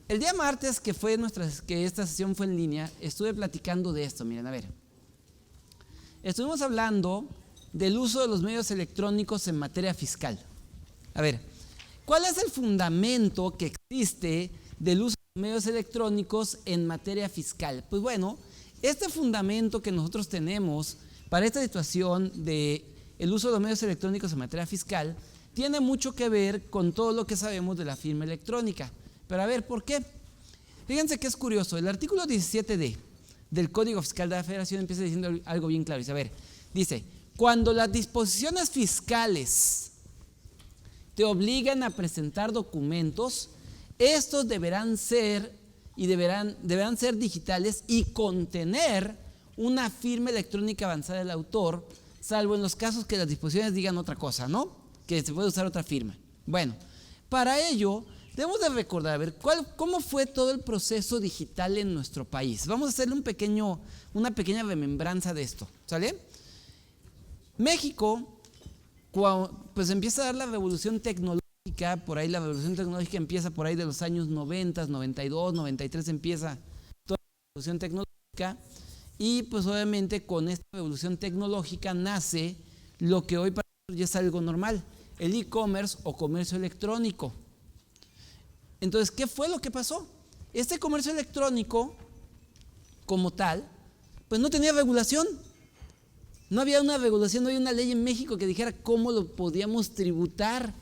El día martes que esta sesión fue en línea, estuve platicando de esto. Miren, a ver. Estuvimos hablando del uso de los medios electrónicos en materia fiscal. A ver, ¿cuál es el fundamento que existe del uso de los medios electrónicos en materia fiscal? Pues bueno, este fundamento que nosotros tenemos para esta situación de el uso de los medios electrónicos en materia fiscal tiene mucho que ver con todo lo que sabemos de la firma electrónica. Pero a ver, ¿por qué? Fíjense que es curioso. El artículo 17D del Código Fiscal de la Federación empieza diciendo algo bien claro. Dice, a ver, dice, cuando las disposiciones fiscales te obligan a presentar documentos, estos deberán ser digitales y contener una firma electrónica avanzada del autor, salvo en los casos que las disposiciones digan otra cosa, ¿no? Que se puede usar otra firma. Bueno, para ello debemos de recordar, a ver, ¿cómo fue todo el proceso digital en nuestro país? Vamos a hacerle una pequeña remembranza de esto, ¿sale? México, pues empieza a dar la revolución tecnológica, por ahí la revolución tecnológica empieza por ahí de los años 90, 92, 93 empieza toda la revolución tecnológica y pues obviamente con esta revolución tecnológica nace lo que hoy para nosotros ya es algo normal, el e-commerce o comercio electrónico. Entonces, ¿qué fue lo que pasó? Este comercio electrónico, como tal, pues no tenía regulación. No había una regulación, no había una ley en México que dijera cómo lo podíamos tributar.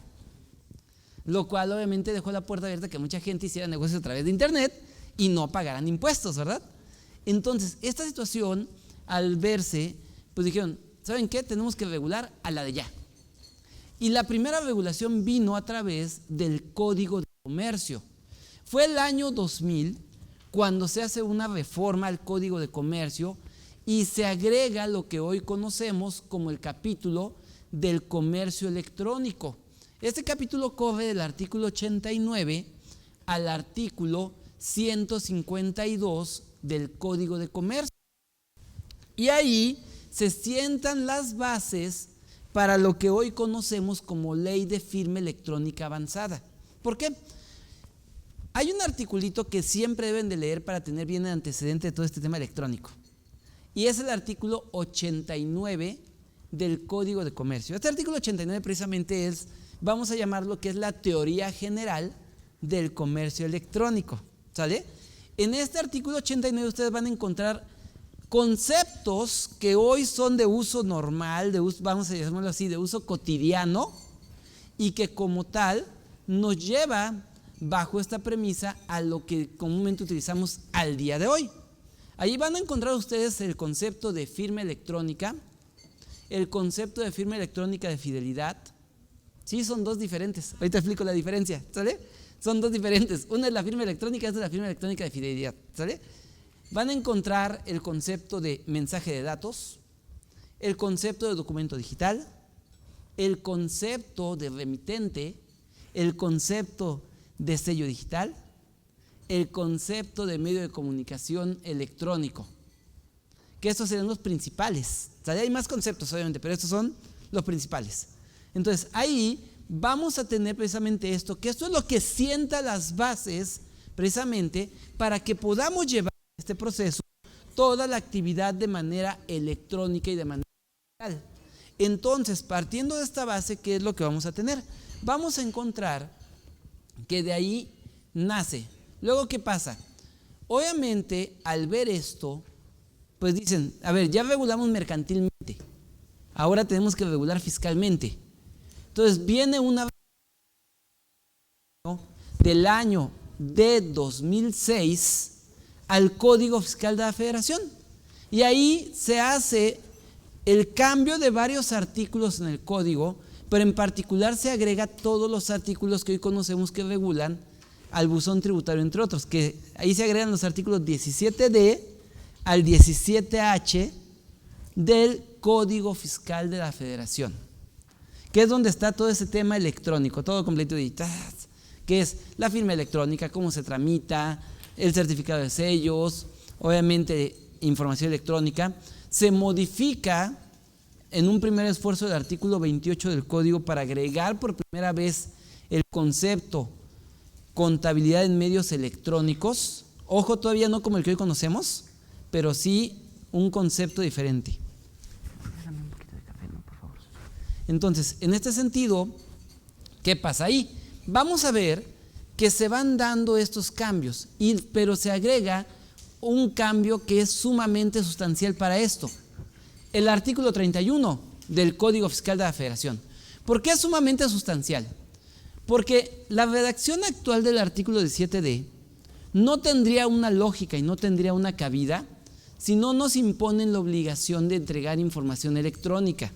Lo cual obviamente dejó la puerta abierta a que mucha gente hiciera negocios a través de internet y no pagaran impuestos, ¿verdad? Entonces, esta situación, al verse, pues dijeron, ¿saben qué? Tenemos que regular a la de ya. Y la primera regulación vino a través del Código de Comercio. Fue el año 2000 cuando se hace una reforma al Código de Comercio y se agrega lo que hoy conocemos como el capítulo del comercio electrónico. Este capítulo corre del artículo 89 al artículo 152 del Código de Comercio. Y ahí se sientan las bases para lo que hoy conocemos como Ley de Firma Electrónica Avanzada. ¿Por qué? Hay un articulito que siempre deben de leer para tener bien el antecedente de todo este tema electrónico. Y es el artículo 89 del Código de Comercio. Este artículo 89 precisamente es, vamos a llamarlo que es la teoría general del comercio electrónico. ¿Sale? En este artículo 89 ustedes van a encontrar conceptos que hoy son de uso normal, vamos a llamarlo así, de uso cotidiano, y que como tal nos lleva bajo esta premisa a lo que comúnmente utilizamos al día de hoy. Ahí van a encontrar ustedes el concepto de firma electrónica, el concepto de firma electrónica de fidelidad. Sí, son dos diferentes. Ahorita explico la diferencia, ¿sale? Son dos diferentes. Una es la firma electrónica, otra es la firma electrónica de fidelidad, ¿sale? Van a encontrar el concepto de mensaje de datos, el concepto de documento digital, el concepto de remitente, el concepto de sello digital, el concepto de medio de comunicación electrónico, que estos serían los principales. O sea, hay más conceptos obviamente, pero estos son los principales. Entonces ahí vamos a tener precisamente esto, que esto es lo que sienta las bases precisamente para que podamos llevar este proceso toda la actividad de manera electrónica y de manera digital. Entonces, partiendo de esta base, ¿qué es lo que vamos a tener? Vamos a encontrar que de ahí nace. Luego, ¿qué pasa? Obviamente, al ver esto, pues dicen, a ver, ya regulamos mercantilmente, ahora tenemos que regular fiscalmente. Entonces, viene una del año de 2006 al Código Fiscal de la Federación. Y ahí se hace el cambio de varios artículos en el código, pero en particular se agrega todos los artículos que hoy conocemos que regulan al buzón tributario, entre otros, que ahí se agregan los artículos 17D al 17H del Código Fiscal de la Federación, que es donde está todo ese tema electrónico, todo completo digital, que es la firma electrónica, cómo se tramita, el certificado de sellos, obviamente información electrónica. Se modifica en un primer esfuerzo el artículo 28 del código para agregar por primera vez el concepto contabilidad en medios electrónicos. Ojo, todavía no como el que hoy conocemos, pero sí un concepto diferente. Dame un poquito de café, ¿no? Por favor. Entonces, en este sentido, ¿qué pasa ahí? Vamos a ver que se van dando estos cambios, pero se agrega un cambio que es sumamente sustancial para esto. El artículo 31 del Código Fiscal de la Federación. ¿Por qué es sumamente sustancial? Porque la redacción actual del artículo 17D no tendría una lógica y no tendría una cabida si no nos imponen la obligación de entregar información electrónica.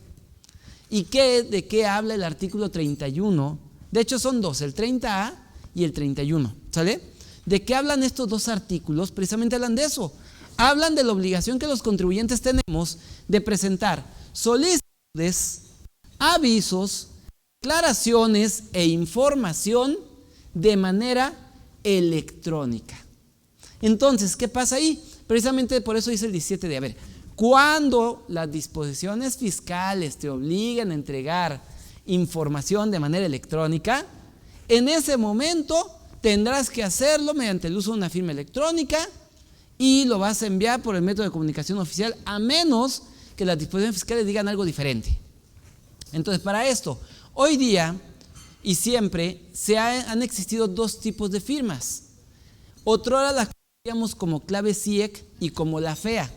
¿Y de qué habla el artículo 31? De hecho son dos, el 30A y el 31, ¿sale? ¿De qué hablan estos dos artículos? Precisamente hablan de eso. Hablan de la obligación que los contribuyentes tenemos de presentar solicitudes, avisos, declaraciones e información de manera electrónica. Entonces, ¿qué pasa ahí? Precisamente por eso dice el 17D. A ver, cuando las disposiciones fiscales te obligan a entregar información de manera electrónica, en ese momento tendrás que hacerlo mediante el uso de una firma electrónica y lo vas a enviar por el método de comunicación oficial, a menos que las disposiciones fiscales digan algo diferente. Entonces, para esto, hoy día y siempre han existido dos tipos de firmas. Otrora las conocíamos como clave CIEC y como la FEA.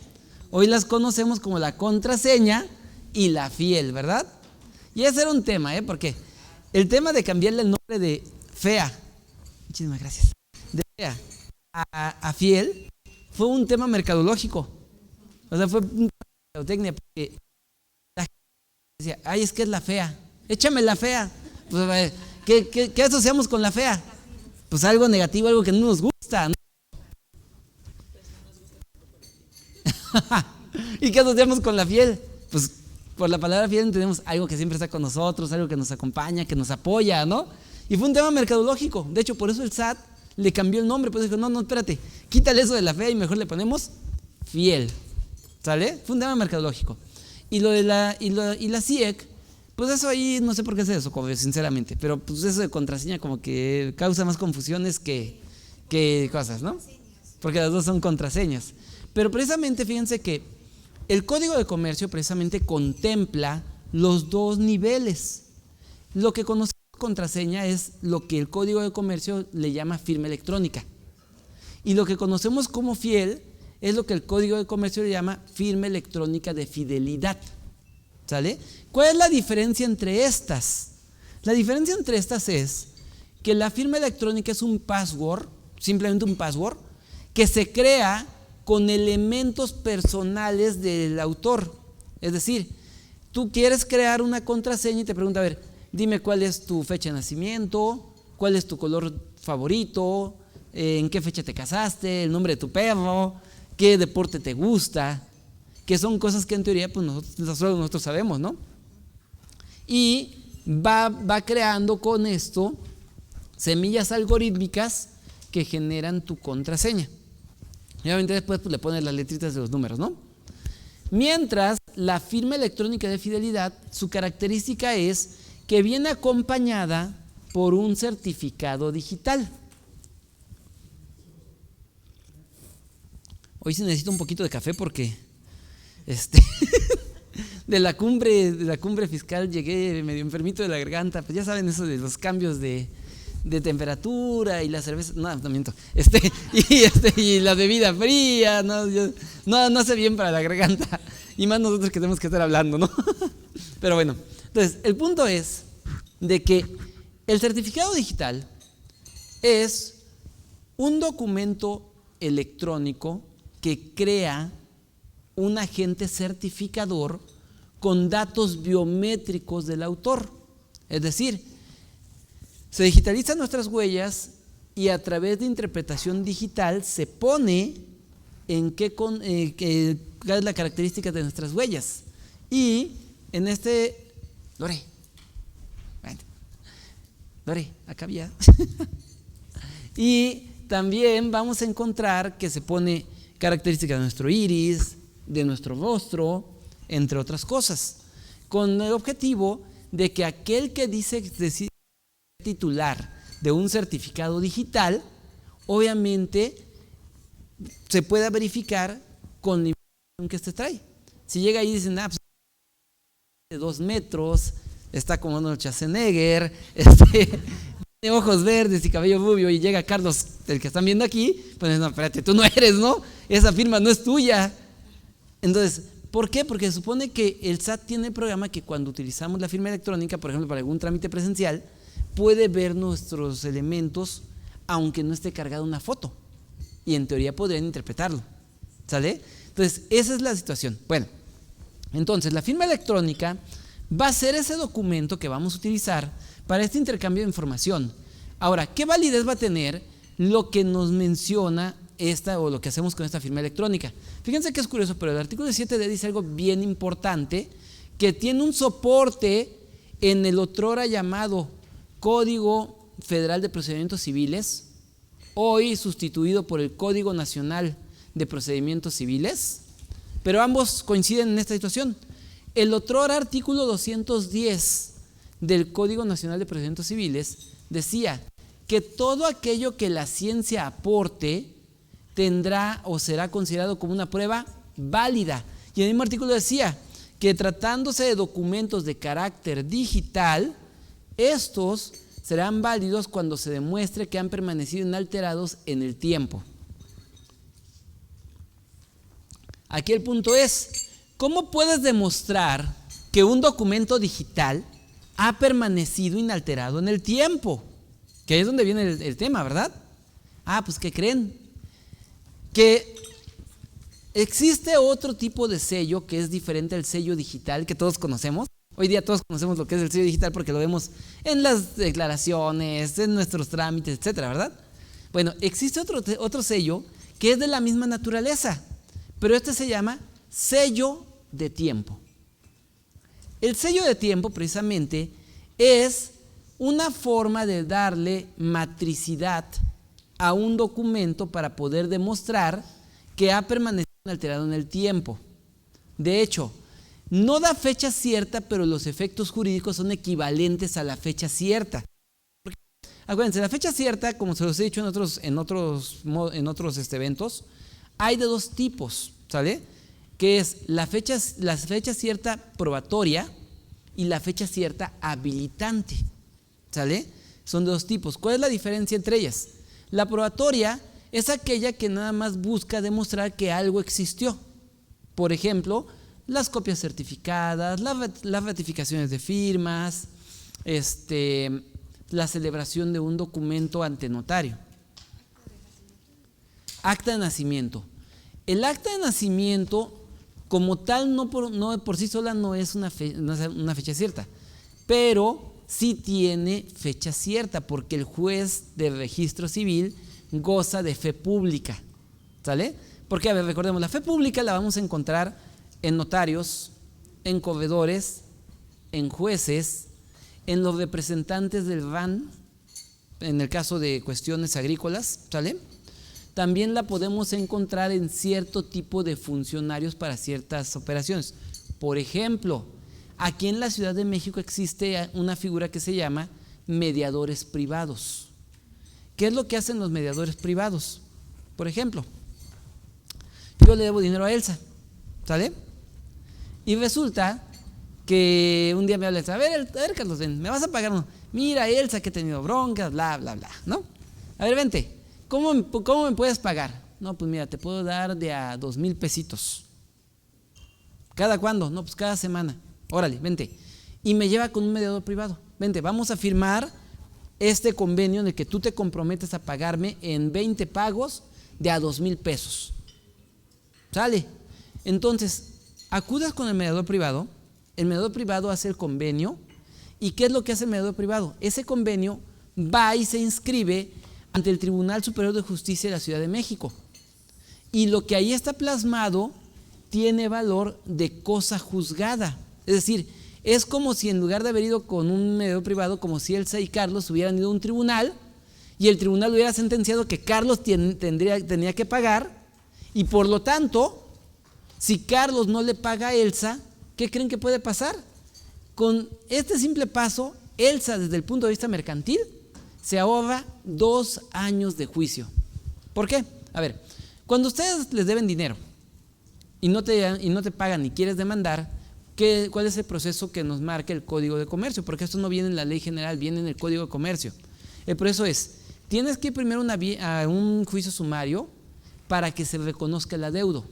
Hoy las conocemos como la contraseña y la fiel, ¿verdad? Y ese era un tema, porque el tema de cambiarle el nombre de FEA, muchísimas gracias, de FEA a fiel, fue un tema mercadológico. O sea, fue un tema de mercadotecnia, porque la gente decía, ay, es que es la fea, échame la fea. Pues, ¿qué asociamos con la fea? Pues algo negativo, algo que no nos gusta, ¿no? ¿Y qué asociamos con la fiel? Pues por la palabra fiel entendemos algo que siempre está con nosotros, algo que nos acompaña, que nos apoya, ¿no? Y fue un tema mercadológico. De hecho, por eso el SAT le cambió el nombre, pues dijo, no, espérate, quítale eso de la fea y mejor le ponemos fiel, ¿sale? Fue un tema mercadológico. Y la CIEC, pues eso ahí no sé por qué se desocurrió, sinceramente, pero pues eso de contraseña como que causa más confusiones que cosas, ¿no? Porque las dos son contraseñas. Pero precisamente fíjense que el Código de Comercio precisamente contempla los dos niveles. Lo que conocemos como contraseña es lo que el Código de Comercio le llama firma electrónica. Y lo que conocemos como fiel es lo que el Código de Comercio le llama firma electrónica de fidelidad. ¿Sale? ¿Cuál es la diferencia entre estas? La diferencia entre estas es que la firma electrónica es un password, simplemente un password, que se crea con elementos personales del autor. Es decir, tú quieres crear una contraseña y te pregunta, a ver, dime cuál es tu fecha de nacimiento, cuál es tu color favorito, en qué fecha te casaste, el nombre de tu perro, qué deporte te gusta, que son cosas que en teoría pues nosotros sabemos, ¿no? Y va creando con esto semillas algorítmicas que generan tu contraseña. Y obviamente después pues, le pones las letritas de los números, ¿no? Mientras la firma electrónica de fidelidad, su característica es que viene acompañada por un certificado digital. Hoy sí necesito un poquito de café porque de la cumbre fiscal llegué medio enfermito de la garganta, pues ya saben eso de los cambios de temperatura y la cerveza, no miento, y la bebida fría, no hace bien para la garganta, y más nosotros que tenemos que estar hablando, ¿no? Pero bueno, entonces el punto es de que el certificado digital es un documento electrónico que crea un agente certificador con datos biométricos del autor. Es decir, se digitalizan nuestras huellas y a través de interpretación digital se pone en cuál es la característica de nuestras huellas. Y en Lore, acá había. Y también vamos a encontrar que se pone características de nuestro iris, de nuestro rostro, entre otras cosas, con el objetivo de que aquel que decide titular de un certificado digital, obviamente se pueda verificar con la información que este trae. Si llega ahí y dicen, pues, de 2 metros, está como Arnold Schwarzenegger, tiene ojos verdes y cabello rubio, y llega Carlos, el que están viendo aquí, pues no, espérate, tú no eres, ¿no? Esa firma no es tuya. Entonces, ¿por qué? Porque se supone que el SAT tiene el programa que cuando utilizamos la firma electrónica, por ejemplo, para algún trámite presencial, puede ver nuestros elementos, aunque no esté cargada una foto. Y en teoría podrían interpretarlo. ¿Sale? Entonces, esa es la situación. Bueno, entonces la firma electrónica va a ser ese documento que vamos a utilizar para este intercambio de información. Ahora, ¿qué validez va a tener lo que nos menciona esta o lo que hacemos con esta firma electrónica? Fíjense que es curioso, pero el artículo 7D dice algo bien importante, que tiene un soporte en el otrora llamado Código Federal de Procedimientos Civiles, hoy sustituido por el Código Nacional de Procedimientos Civiles, pero ambos coinciden en esta situación. El otrora artículo 210 del Código Nacional de Procedimientos Civiles decía que todo aquello que la ciencia aporte tendrá o será considerado como una prueba válida. Y el mismo artículo decía que tratándose de documentos de carácter digital, estos serán válidos cuando se demuestre que han permanecido inalterados en el tiempo. Aquí el punto es, ¿cómo puedes demostrar que un documento digital ha permanecido inalterado en el tiempo? Que ahí es donde viene el tema, ¿verdad? Pues ¿qué creen? Que existe otro tipo de sello que es diferente al sello digital que todos conocemos. Hoy día todos conocemos lo que es el sello digital porque lo vemos en las declaraciones, en nuestros trámites, etcétera, ¿verdad? Bueno, existe otro sello que es de la misma naturaleza, pero este se llama sello de tiempo. El sello de tiempo precisamente es una forma de darle matricidad a un documento para poder demostrar que ha permanecido inalterado en el tiempo. De hecho, no da fecha cierta, pero los efectos jurídicos son equivalentes a la fecha cierta. Porque, acuérdense, la fecha cierta, como se los he dicho en otros eventos, hay de dos tipos, ¿sale? Que es la fecha cierta probatoria y la fecha cierta habilitante, ¿sale? Son de dos tipos. ¿Cuál es la diferencia entre ellas? La probatoria es aquella que nada más busca demostrar que algo existió. Por ejemplo, las copias certificadas, las ratificaciones de firmas, la celebración de un documento ante notario. Acta de nacimiento. El acta de nacimiento, como tal, no por sí sola no es una fecha cierta, pero sí tiene fecha cierta porque el juez de registro civil goza de fe pública, ¿sale? Porque, a ver, recordemos, la fe pública la vamos a encontrar en notarios, en corredores, en jueces, en los representantes del RAN, en el caso de cuestiones agrícolas, ¿sale? También la podemos encontrar en cierto tipo de funcionarios para ciertas operaciones. Por ejemplo, aquí en la Ciudad de México existe una figura que se llama mediadores privados. ¿Qué es lo que hacen los mediadores privados? Por ejemplo, yo le debo dinero a Elsa, ¿sale? Y resulta que un día me habla Elsa, a ver Carlos, ven, ¿me vas a pagar? No. Mira Elsa que he tenido broncas, bla, bla, bla, ¿no? A ver, vente, ¿cómo me puedes pagar? No, pues mira, te puedo dar de a 2,000 pesitos. ¿Cada cuándo? No, pues cada semana. Órale, vente. Y me lleva con un mediador privado. Vente, vamos a firmar este convenio en el que tú te comprometes a pagarme en 20 pagos de a 2,000 pesos. ¿Sale? Entonces, acudas con el mediador privado hace el convenio. ¿Y qué es lo que hace el mediador privado? Ese convenio va y se inscribe ante el Tribunal Superior de Justicia de la Ciudad de México. Y lo que ahí está plasmado tiene valor de cosa juzgada. Es decir, es como si en lugar de haber ido con un mediador privado, como si Elsa y Carlos hubieran ido a un tribunal y el tribunal hubiera sentenciado que Carlos tenía que pagar, y por lo tanto, si Carlos no le paga a Elsa, ¿qué creen que puede pasar? Con este simple paso, Elsa, desde el punto de vista mercantil, se ahorra 2 años de juicio. ¿Por qué? A ver, cuando ustedes les deben dinero y no te pagan y quieres demandar, ¿cuál es el proceso que nos marca el Código de Comercio? Porque esto no viene en la ley general, viene en el Código de Comercio. El proceso es, tienes que ir primero a un juicio sumario para que se reconozca el adeudo.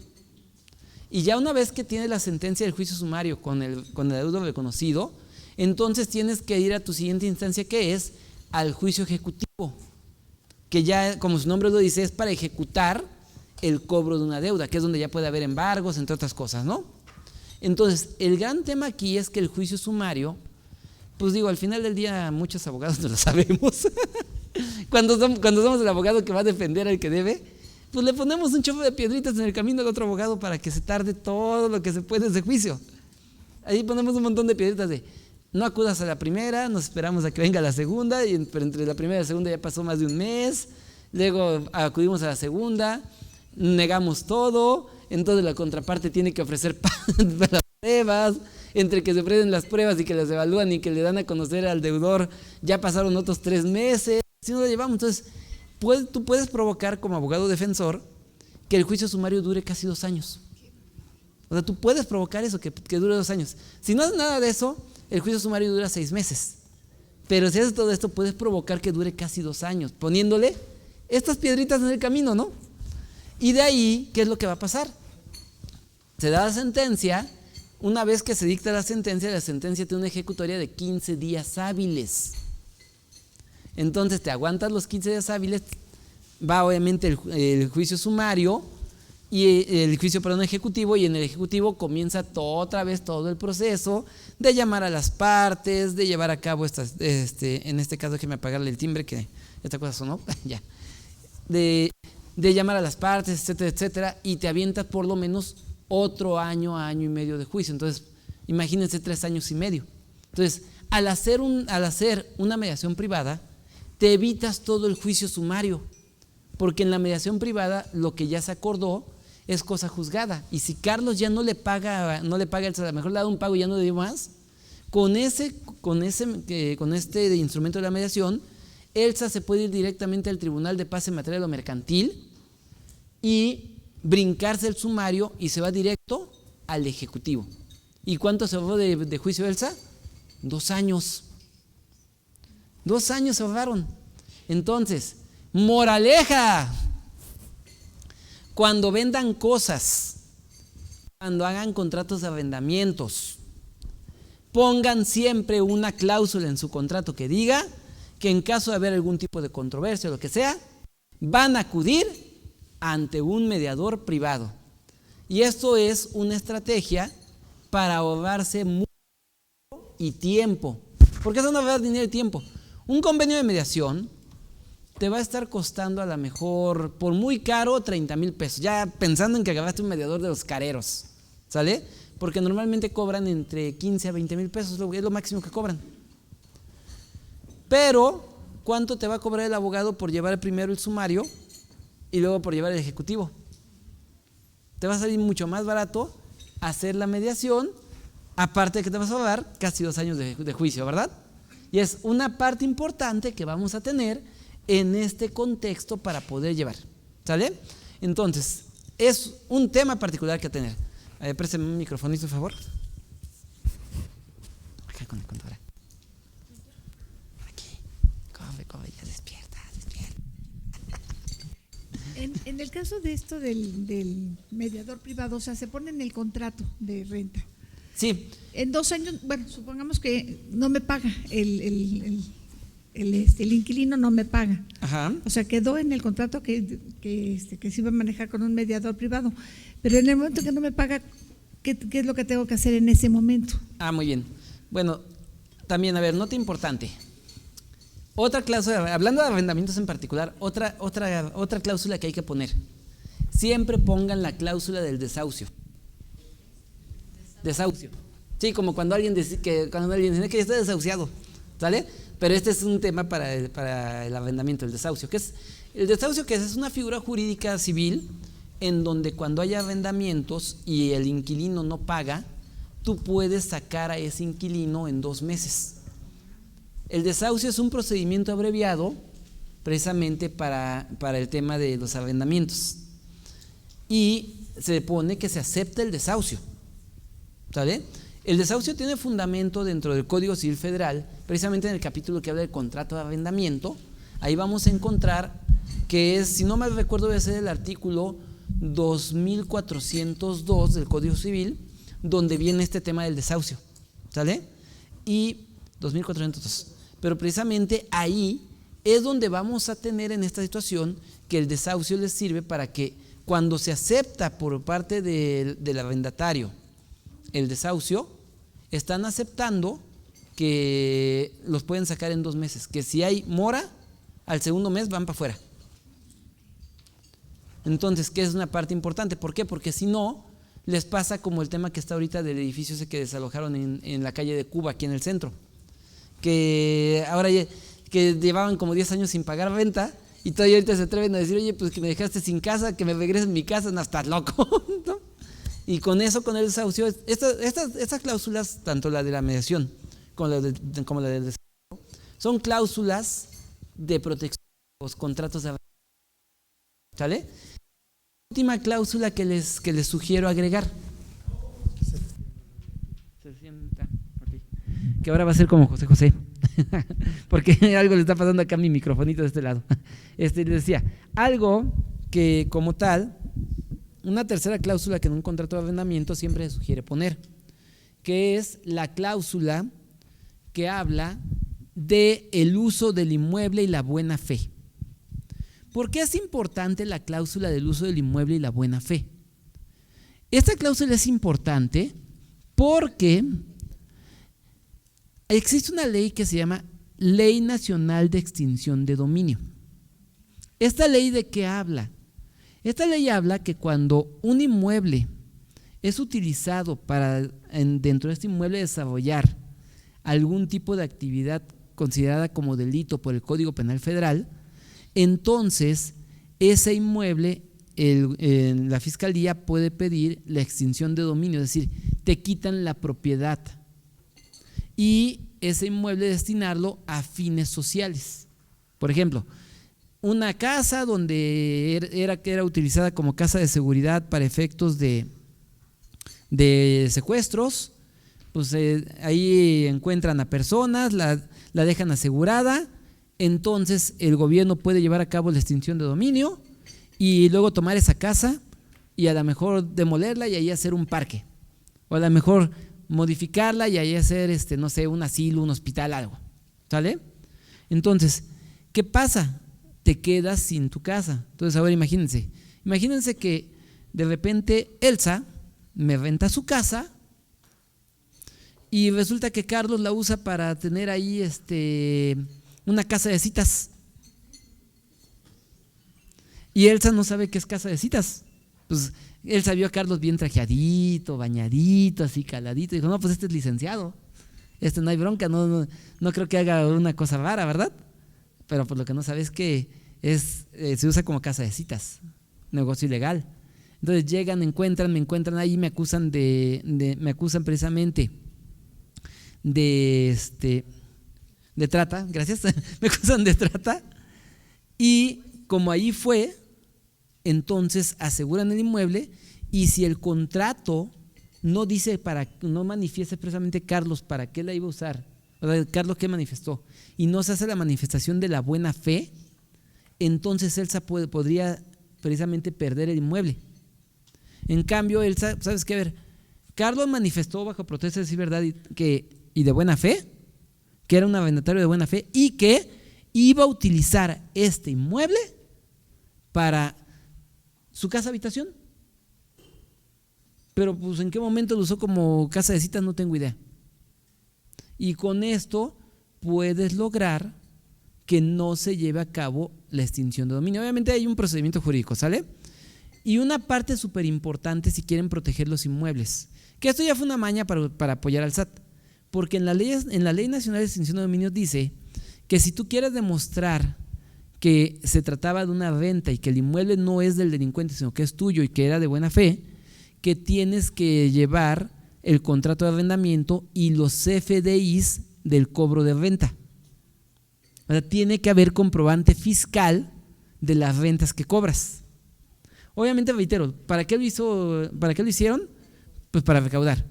Y ya una vez que tienes la sentencia del juicio sumario con el adeudo reconocido, entonces tienes que ir a tu siguiente instancia, que es al juicio ejecutivo, que ya, como su nombre lo dice, es para ejecutar el cobro de una deuda, que es donde ya puede haber embargos, entre otras cosas, ¿no? Entonces, el gran tema aquí es que el juicio sumario, pues digo, al final del día muchos abogados no lo sabemos. Cuando somos el abogado que va a defender al que debe, pues le ponemos un chorro de piedritas en el camino al otro abogado para que se tarde todo lo que se puede ese juicio. Ahí ponemos un montón de piedritas de, no acudas a la primera, nos esperamos a que venga la segunda, pero entre la primera y la segunda ya pasó más de un mes, luego acudimos a la segunda, negamos todo, entonces la contraparte tiene que ofrecer las pruebas, entre que se ofrecen las pruebas y que las evalúan y que le dan a conocer al deudor, ya pasaron otros 3 meses, si no lo llevamos. Entonces, tú puedes provocar como abogado defensor que el juicio sumario dure casi 2 años. O sea, tú puedes provocar eso, que dure 2 años. Si no haces nada de eso, el juicio sumario dura 6 meses. Pero si haces todo esto, puedes provocar que dure casi 2 años, poniéndole estas piedritas en el camino, ¿no? Y de ahí, ¿qué es lo que va a pasar? Se da la sentencia. Una vez que se dicta la sentencia tiene una ejecutoria de 15 días hábiles. Entonces te aguantas los 15 días hábiles, va obviamente el juicio sumario y el juicio ejecutivo, y en el ejecutivo comienza otra vez todo el proceso de llamar a las partes, de llevar a cabo en este caso déjeme apagarle el timbre que esta cosa sonó, ya, de llamar a las partes, etcétera, etcétera, y te avientas por lo menos otro año y medio de juicio. Entonces, imagínense 3 años y medio. Entonces, al hacer una mediación privada, te evitas todo el juicio sumario, porque en la mediación privada lo que ya se acordó es cosa juzgada. Y si Carlos ya no le paga, a lo mejor le ha dado un pago y ya no le dio más, con este instrumento de la mediación, Elsa se puede ir directamente al Tribunal de Paz en Material o Mercantil y brincarse el sumario y se va directo al ejecutivo. ¿Y cuánto se ahorró de juicio Elsa? 2 años. 2 años se ahorraron. Entonces, moraleja: cuando vendan cosas, cuando hagan contratos de arrendamientos, pongan siempre una cláusula en su contrato que diga que en caso de haber algún tipo de controversia o lo que sea, van a acudir ante un mediador privado. Y esto es una estrategia para ahorrarse mucho y tiempo. ¿Por qué se van a ahorrar dinero y tiempo? Un convenio de mediación te va a estar costando a lo mejor, por muy caro, 30,000 pesos. Ya pensando en que agarraste un mediador de los careros, ¿sale? Porque normalmente cobran entre 15 a 20,000 pesos, es lo máximo que cobran. Pero, ¿cuánto te va a cobrar el abogado por llevar primero el sumario y luego por llevar el ejecutivo? Te va a salir mucho más barato hacer la mediación, aparte de que te vas a ahorrar casi 2 años de juicio, ¿verdad? Y es una parte importante que vamos a tener en este contexto para poder llevar, ¿sale? Entonces, es un tema particular que tener. Préstame un microfonito, por favor. Acá con el contador. Aquí. Corre, ya despierta. En el caso de esto del mediador privado, o sea, se pone en el contrato de renta. Sí. En 2 años, bueno, supongamos que no me paga el inquilino, no me paga. Ajá. O sea, quedó en el contrato que se iba a manejar con un mediador privado. Pero en el momento que no me paga, ¿qué es lo que tengo que hacer en ese momento? Muy bien. Bueno, también, a ver, nota importante. Otra cláusula, hablando de arrendamientos en particular, otra cláusula que hay que poner. Siempre pongan la cláusula del desahucio. Desahucio. Sí, como cuando alguien dice que ya está desahuciado, ¿sale? Pero este es un tema para el arrendamiento, el desahucio. El desahucio es una figura jurídica civil en donde cuando hay arrendamientos y el inquilino no paga, tú puedes sacar a ese inquilino en 2 meses. El desahucio es un procedimiento abreviado precisamente para el tema de los arrendamientos. Y se pone que se acepta el desahucio. ¿Sale? El desahucio tiene fundamento dentro del Código Civil Federal, precisamente en el capítulo que habla del contrato de arrendamiento. Ahí vamos a encontrar que es, si no mal recuerdo, debe ser el artículo 2402 del Código Civil, donde viene este tema del desahucio. ¿Sale? Y 2402. Pero precisamente ahí es donde vamos a tener en esta situación que el desahucio les sirve para que cuando se acepta por parte del arrendatario el desahucio, están aceptando que los pueden sacar en 2 meses, que si hay mora, al segundo mes van para afuera. Entonces, ¿qué es una parte importante? ¿Por qué? Porque si no, les pasa como el tema que está ahorita del edificio ese que desalojaron en la calle de Cuba, aquí en el centro, que ahora que llevaban como 10 años sin pagar renta y todavía ahorita se atreven a decir, oye, pues que me dejaste sin casa, que me regresen mi casa, no, estás loco, ¿no? Y con eso, con el desahucio, estas cláusulas, tanto la de la mediación como la del desahucio, son cláusulas de protección de los contratos de arrendamiento. ¿Sale? Última cláusula que les sugiero agregar. Que ahora va a ser como José José, porque algo le está pasando acá a mi microfonito de este lado. Les decía, algo que como tal, una tercera cláusula que en un contrato de arrendamiento siempre se sugiere poner, que es la cláusula que habla de el uso del inmueble y la buena fe. ¿Por qué es importante la cláusula del uso del inmueble y la buena fe? Esta cláusula es importante porque existe una ley que se llama Ley Nacional de Extinción de Dominio. ¿Esta ley de qué habla? Esta ley habla que cuando un inmueble es utilizado para dentro de este inmueble desarrollar algún tipo de actividad considerada como delito por el Código Penal Federal, entonces ese inmueble, la Fiscalía puede pedir la extinción de dominio, es decir, te quitan la propiedad y ese inmueble destinarlo a fines sociales. Por ejemplo, una casa donde era utilizada como casa de seguridad para efectos de secuestros, pues ahí encuentran a personas, la dejan asegurada, entonces el gobierno puede llevar a cabo la extinción de dominio y luego tomar esa casa y a lo mejor demolerla y ahí hacer un parque, o a lo mejor modificarla y ahí hacer no sé, un asilo, un hospital, algo. ¿Sale? Entonces, ¿qué pasa? Te quedas sin tu casa. Entonces, ahora imagínense que de repente Elsa me renta su casa y resulta que Carlos la usa para tener ahí una casa de citas. Y Elsa no sabe qué es casa de citas. Pues Elsa vio a Carlos bien trajeadito, bañadito, así caladito, y dijo, no, pues este es licenciado, no hay bronca, no creo que haga una cosa rara, ¿verdad? Pero pues lo que no sabe es que se usa como casa de citas, negocio ilegal. Entonces llegan, me encuentran ahí, me acusan precisamente de trata, gracias, me acusan de trata, y como ahí fue, entonces aseguran el inmueble, y si el contrato no dice, no manifiesta expresamente Carlos para qué la iba a usar, o sea, Carlos qué manifestó, y no se hace la manifestación de la buena fe, entonces Elsa podría precisamente perder el inmueble. En cambio, Elsa, ¿sabes qué? A ver, Carlos manifestó bajo protesta de decir verdad y de buena fe, que era un arrendatario de buena fe y que iba a utilizar este inmueble para su casa habitación. Pero pues en qué momento lo usó como casa de citas no tengo idea. Y con esto puedes lograr que no se lleve a cabo la extinción de dominio. Obviamente hay un procedimiento jurídico, ¿sale? Y una parte súper importante si quieren proteger los inmuebles, que esto ya fue una maña para apoyar al SAT, porque en la Ley Nacional de Extinción de Dominio dice que si tú quieres demostrar que se trataba de una renta y que el inmueble no es del delincuente, sino que es tuyo y que era de buena fe, que tienes que llevar el contrato de arrendamiento y los CFDIs del cobro de renta. O sea, tiene que haber comprobante fiscal de las rentas que cobras. Obviamente, reitero, ¿para qué lo hicieron? Pues para recaudar.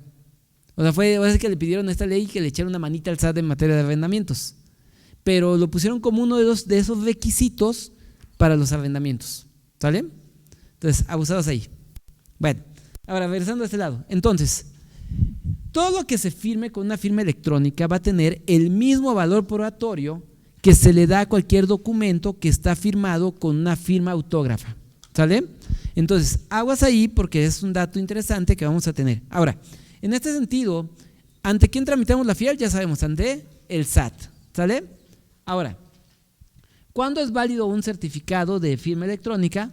O sea, ahora sí que le pidieron a esta ley que le echara una manita al SAT en materia de arrendamientos. Pero lo pusieron como uno de esos requisitos para los arrendamientos. ¿Sale? Entonces, abusados ahí. Bueno, ahora regresando a este lado. Entonces, todo lo que se firme con una firma electrónica va a tener el mismo valor probatorio que se le da a cualquier documento que está firmado con una firma autógrafa. ¿Sale? Entonces, aguas ahí porque es un dato interesante que vamos a tener. Ahora, en este sentido, ¿ante quién tramitamos la FIEL? Ya sabemos, ante el SAT. ¿Sale? Ahora, ¿cuándo es válido un certificado de firma electrónica?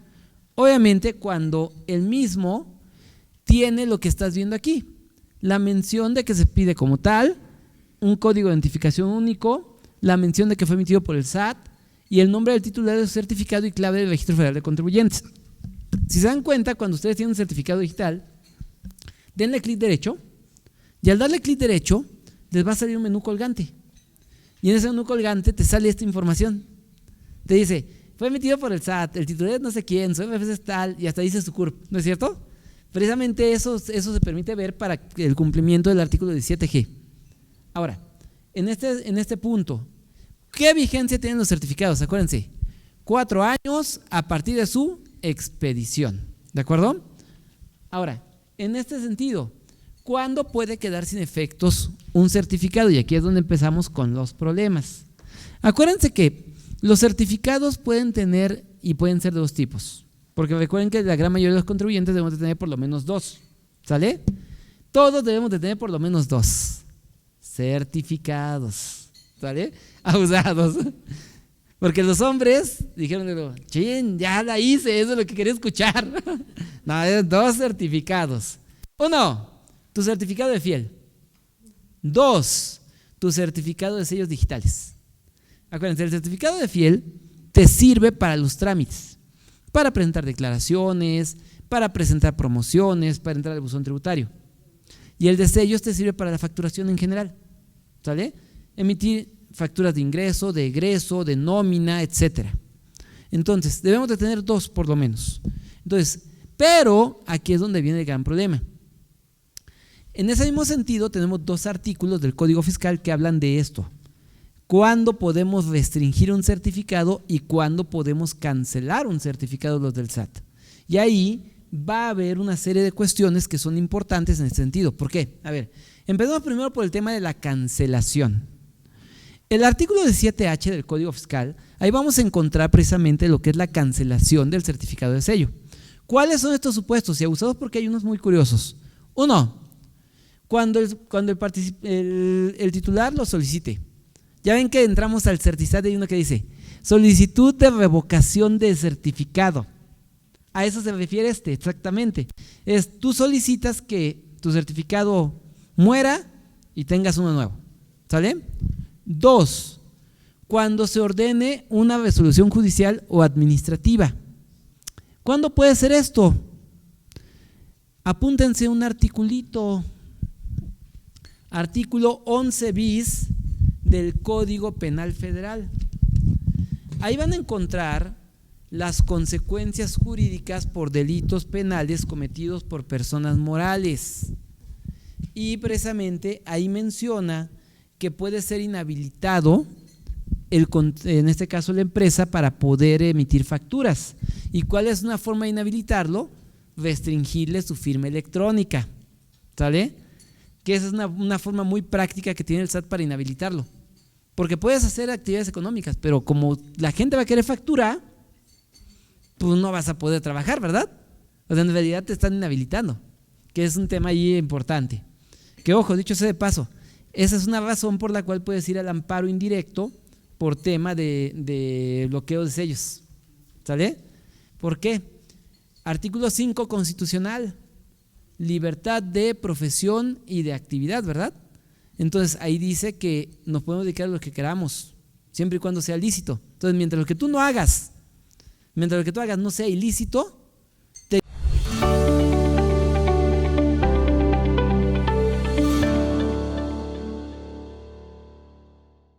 Obviamente cuando el mismo tiene lo que estás viendo aquí, la mención de que se pide como tal, un código de identificación único, la mención de que fue emitido por el SAT y el nombre del titular del certificado y clave del Registro Federal de Contribuyentes. Si se dan cuenta, cuando ustedes tienen un certificado digital, denle clic derecho y al darle clic derecho les va a salir un menú colgante y en ese menú colgante te sale esta información. Te dice, fue emitido por el SAT, el titular es no sé quién, su RFC es tal y hasta dice su CURP, ¿no es cierto? Precisamente eso se permite ver para el cumplimiento del artículo 17G. Ahora, en este punto, ¿qué vigencia tienen los certificados? Acuérdense, 4 años a partir de su expedición, ¿de acuerdo? Ahora, en este sentido, ¿cuándo puede quedar sin efectos un certificado? Y aquí es donde empezamos con los problemas. Acuérdense que los certificados pueden tener y pueden ser de dos tipos, porque recuerden que la gran mayoría de los contribuyentes debemos de tener por lo menos 2, ¿sale? Todos debemos de tener por lo menos 2 certificados, ¿sale? Abusados. Porque los hombres dijeron, chin, ya la hice, eso es lo que quería escuchar. No, es 2 certificados. 1, tu certificado de fiel. 2, tu certificado de sellos digitales. Acuérdense, el certificado de fiel te sirve para los trámites, para presentar declaraciones, para presentar promociones, para entrar al buzón tributario. Y el de sellos te sirve para la facturación en general, ¿sale? Emitir facturas de ingreso, de egreso, de nómina, etcétera. Entonces, debemos de tener 2 por lo menos. Entonces, pero aquí es donde viene el gran problema. En ese mismo sentido, tenemos 2 artículos del Código Fiscal que hablan de esto. ¿Cuándo podemos restringir un certificado y cuándo podemos cancelar un certificado, los del SAT? Y ahí va a haber una serie de cuestiones que son importantes en este sentido. ¿Por qué? A ver, empezamos primero por el tema de la cancelación. El artículo 17H del Código Fiscal, ahí vamos a encontrar precisamente lo que es la cancelación del certificado de sello. ¿Cuáles son estos supuestos? Y abusados porque hay unos muy curiosos. 1, cuando el titular lo solicite. Ya ven que entramos al Certisat y hay uno que dice solicitud de revocación de certificado. A eso se refiere exactamente. Tú solicitas que tu certificado muera y tengas uno nuevo. ¿Sale? 2, cuando se ordene una resolución judicial o administrativa. ¿Cuándo puede ser esto? Apúntense un articulito. Artículo 11 bis del Código Penal Federal. Ahí van a encontrar las consecuencias jurídicas por delitos penales cometidos por personas morales. Y precisamente ahí menciona que puede ser inhabilitado, en este caso la empresa, para poder emitir facturas. ¿Y cuál es una forma de inhabilitarlo? Restringirle su firma electrónica, ¿sale? Que esa es una forma muy práctica que tiene el SAT para inhabilitarlo. Porque puedes hacer actividades económicas, pero como la gente va a querer factura, pues no vas a poder trabajar, ¿verdad? O sea, en realidad te están inhabilitando, que es un tema ahí importante. Que ojo, dicho sea de paso, esa es una razón por la cual puedes ir al amparo indirecto por tema de bloqueo de sellos, ¿sale? ¿Por qué? Artículo 5 constitucional, libertad de profesión y de actividad, ¿verdad? Entonces ahí dice que nos podemos dedicar a lo que queramos, siempre y cuando sea lícito. Entonces mientras lo que tú hagas no sea ilícito,